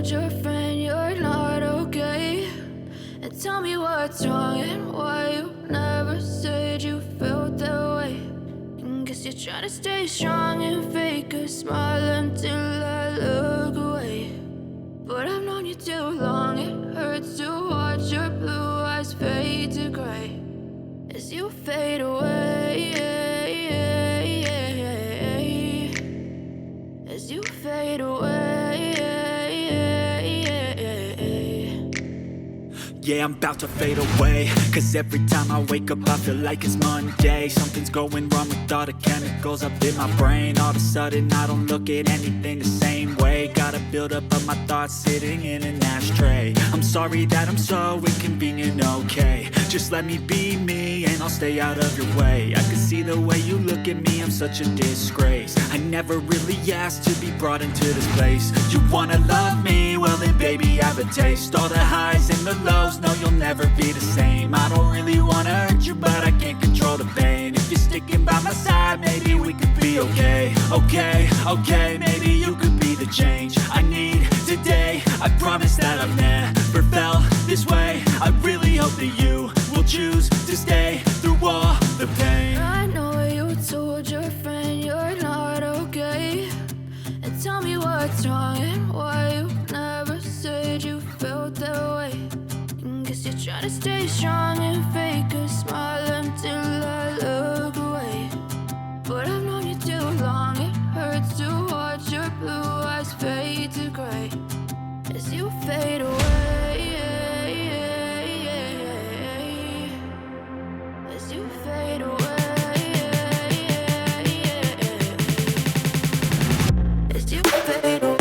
told your friend you're not okay? And tell me what's wrong and why you never said you felt that way. And guess you're trying to stay strong and fake a smile until I look away. But I've known you too long, it hurts to watch your blue eyes fade to gray as you fade away, as you fade away. Yeah, I'm about to fade away, cause every time I wake up I feel like it's Monday. Something's going wrong with all the chemicals up in my brain. All of a sudden I don't look at anything the same way. Gotta build up of my thoughts sitting in an ashtray. I'm sorry that I'm so inconvenient, okay? Just let me be me and I'll stay out of your way. I can see the way you look at me, I'm such a disgrace. I never really asked to be brought into this place. You wanna love me? Well then baby have a taste. All the highs and the lows, no you'll never be the same. I don't really wanna hurt you but I can't control the pain. If you're sticking by my side maybe we could be okay. Okay, maybe you could be the change I need today. I promise that I've never felt this way. I really hope that you will choose to stay through all the pain. I know you told your friend you're not okay. And tell me what's wrong and why you never said you felt that way. And guess you're trying to stay strong and fake a smile until I look away. But I've known you too long, it hurts to watch your blue eyes fade to gray as you fade away, as you fade away, as you fade away.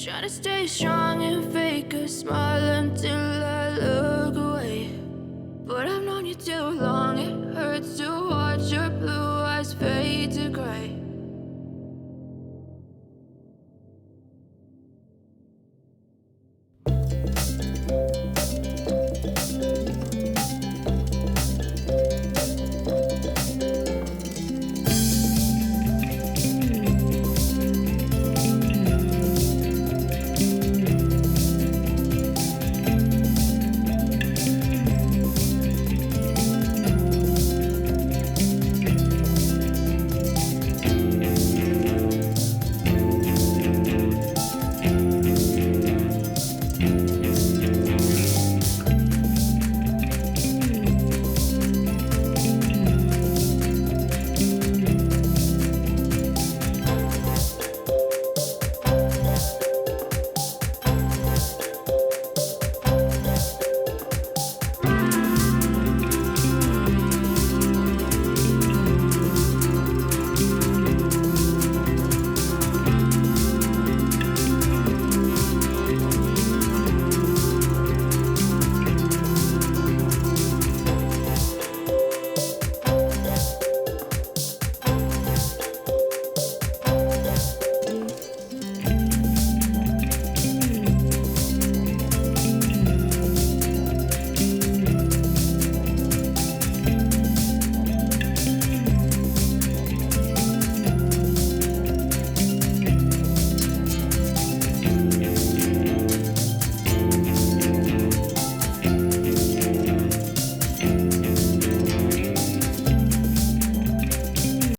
Trying to stay strong and fake a smile until I look away. But I've known you too long, it hurts to watch